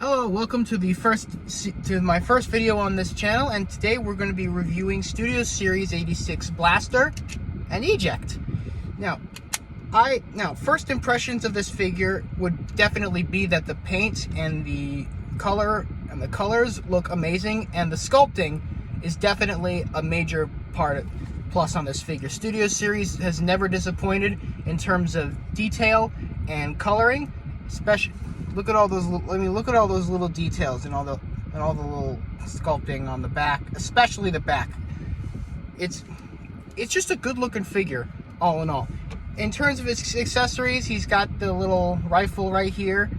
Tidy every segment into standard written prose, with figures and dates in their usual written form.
Hello, welcome to my first video on this channel, and today we're going to be reviewing Studio Series 86 Blaster and Eject. Now, first impressions of this figure would definitely be that the paint and the colors look amazing, and the sculpting is definitely a major plus on this figure. Studio Series has never disappointed in terms of detail and coloring, especially. Look at all those. Look at all those little details and all the little sculpting on the back, especially the back. It's just a good-looking figure, all in all. In terms of his accessories, he's got the little rifle right here,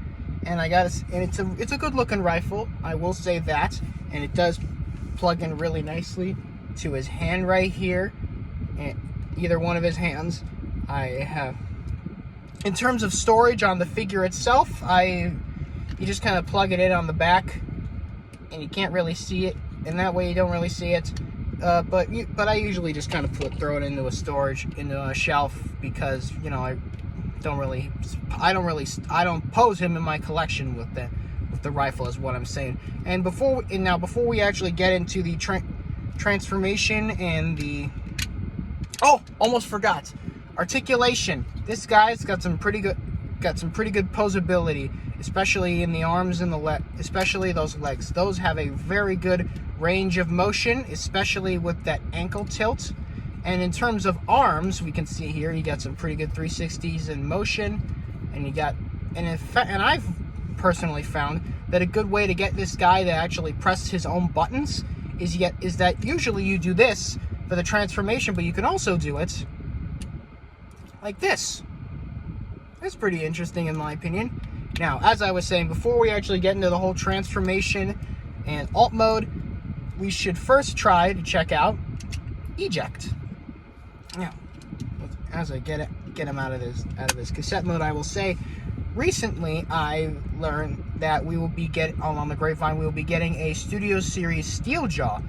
and it's a good-looking rifle. I will say that, and it does plug in really nicely to his hand right here, and either one of his hands. In terms of storage on the figure itself, you just kind of plug it in on the back, and you can't really see it, and that way you don't really see it. But I usually just kind of throw it into a shelf, because I don't pose him in my collection with the rifle, is what I'm saying. And before we actually get into the transformation and almost forgot. Articulation. This guy's got some pretty good posability, especially in the arms and especially those legs. Those have a very good range of motion, especially with that ankle tilt. And in terms of arms, we can see here you got some pretty good 360s in motion, and I've personally found that a good way to get this guy to actually press his own buttons is that usually you do this for the transformation, but you can also do it like this. That's pretty interesting in my opinion. Now, as I was saying, before we actually get into the whole transformation and alt mode, we should first try to check out Eject. Now, as I get him out of this cassette mode, I will say, recently I learned that we will be on the grapevine, we will be getting a Studio Series Steeljaw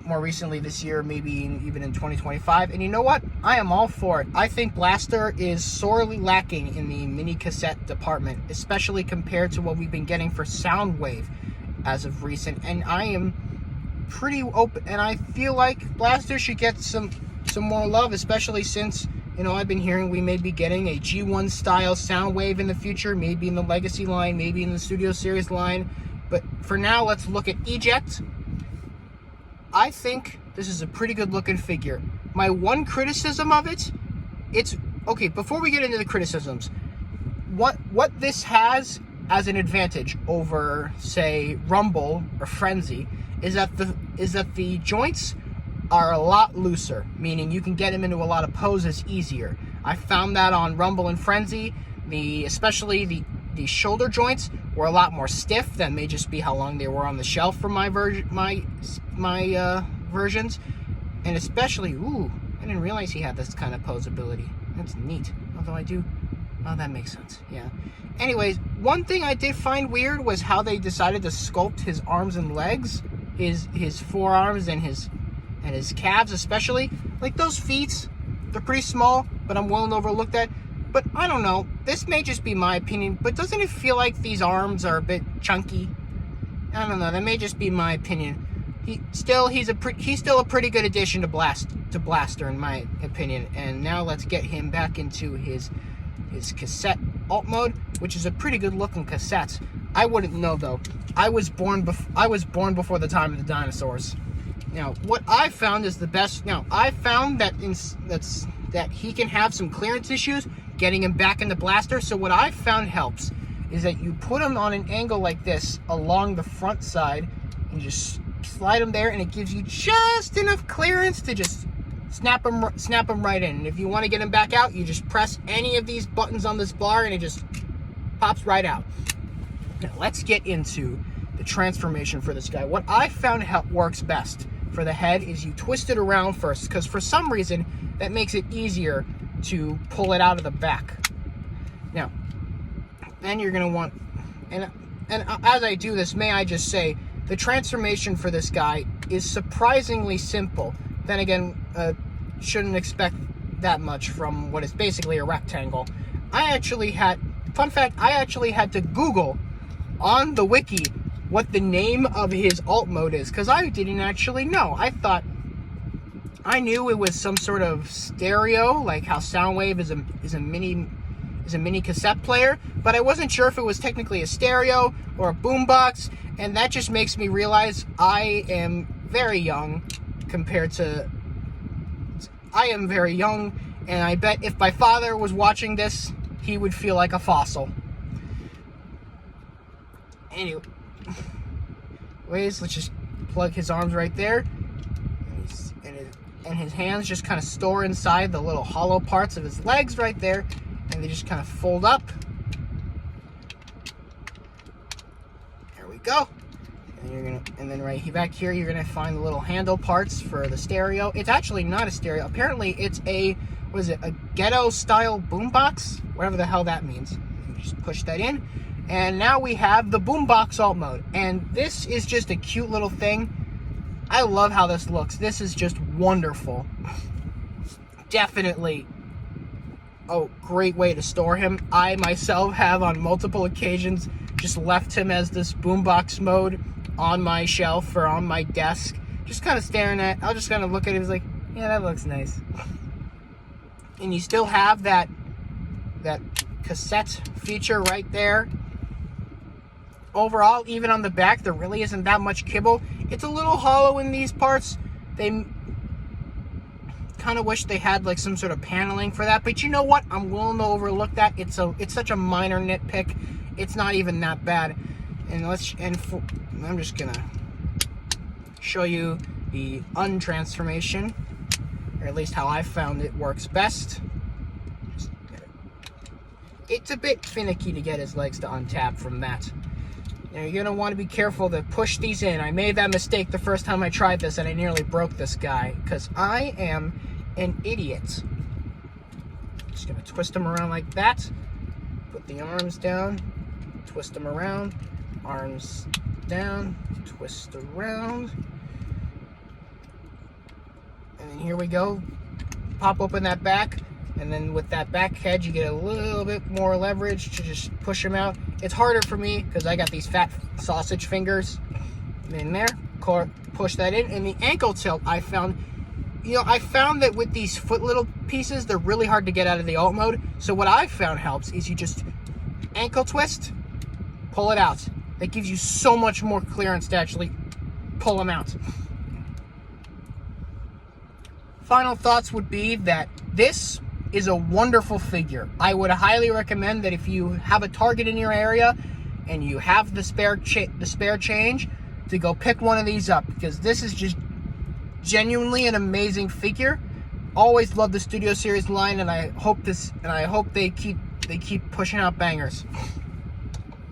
more recently this year, maybe even in 2025. And you know what? I am all for it. I think Blaster is sorely lacking in the mini-cassette department, especially compared to what we've been getting for Soundwave as of recent. And I am pretty open, and I feel like Blaster should get some more love, especially since, I've been hearing we may be getting a G1 style Soundwave in the future, maybe in the Legacy line, maybe in the Studio Series line. But for now, let's look at Eject. I think this is a pretty good looking figure. My one criticism of it's okay, before we get into the criticisms, what this has as an advantage over, say, Rumble or Frenzy is that the joints are a lot looser, meaning you can get him into a lot of poses easier. I found that on Rumble and Frenzy, especially the shoulder joints were a lot more stiff. That may just be how long they were on the shelf for my versions. And especially, I didn't realize he had this kind of posability. That's neat. Although that makes sense. Yeah. Anyways, one thing I did find weird was how they decided to sculpt his arms and legs, his forearms and his calves, especially. Like those feet, they're pretty small, but I'm willing to overlook that. But I don't know, this may just be my opinion, but doesn't it feel like these arms are a bit chunky? I don't know, that may just be my opinion. He's still a pretty good addition to Blaster in my opinion. And now let's get him back into his cassette alt mode, which is a pretty good looking cassette. I wouldn't know though. I was born before the time of the dinosaurs. Now, what I found is the best. Now, I found that he can have some clearance issues getting him back in the Blaster. So what I found helps is that you put him on an angle like this along the front side and just slide him there, and it gives you just enough clearance to just snap him right in. And if you want to get him back out, you just press any of these buttons on this bar and it just pops right out. Now let's get into the transformation for this guy. What I found works best for the head is you twist it around first, because for some reason that makes it easier to pull it out of the back. Now, then you're going to want, and as I do this, may I just say, the transformation for this guy is surprisingly simple. Then again, shouldn't expect that much from what is basically a rectangle. Fun fact, I actually had to Google on the wiki what the name of his alt mode is, because I didn't actually know. I knew it was some sort of stereo, like how Soundwave is a mini cassette player, but I wasn't sure if it was technically a stereo or a boombox, and that just makes me realize I am very young and I bet if my father was watching this, he would feel like a fossil. Anyways, let's just plug his arms right there, and his hands just kind of store inside the little hollow parts of his legs right there, and they just kind of fold up. There we go. And then right back here, you're gonna find the little handle parts for the stereo. It's actually not a stereo. Apparently, it's a ghetto style boombox, whatever the hell that means. Just push that in, and now we have the boombox alt mode. And this is just a cute little thing. I love how this looks. This is just wonderful. Definitely a great way to store him. I myself have on multiple occasions just left him as this boombox mode on my shelf or on my desk, just kind of staring at. I'll just kind of look at it. It's like, yeah, that looks nice. And you still have that cassette feature right there. Overall, even on the back, there really isn't that much kibble. It's a little hollow in these parts. They kind of wish they had like some sort of paneling for that, but you know what? I'm willing to overlook that. It's such a minor nitpick. It's not even that bad. And I'm just gonna show you the untransformation, or at least how I found it works best. It's a bit finicky to get his legs to untap from that. Now you're gonna want to be careful to push these in. I made that mistake the first time I tried this, and I nearly broke this guy because I am an idiot. Just gonna twist them around like that. Put the arms down. Twist them around. Arms down. Twist around. And then here we go. Pop open that back. And then with that back head, you get a little bit more leverage to just push them out. It's harder for me because I got these fat sausage fingers in there. Push that in. And the ankle tilt, I found that with these foot little pieces, they're really hard to get out of the alt mode. So what I found helps is you just ankle twist, pull it out. That gives you so much more clearance to actually pull them out. Final thoughts would be that this is a wonderful figure. I would highly recommend that if you have a Target in your area and you have the spare change, to go pick one of these up, because this is just genuinely an amazing figure. Always love the Studio Series line, and I hope they keep pushing out bangers.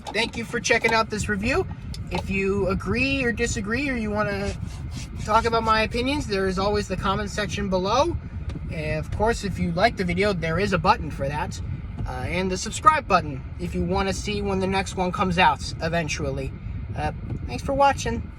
Thank you for checking out this review. If you agree or disagree, or you want to talk about my opinions, there is always the comment section below. And of course, if you like the video, there is a button for that. And the subscribe button if you want to see when the next one comes out eventually. Thanks for watching.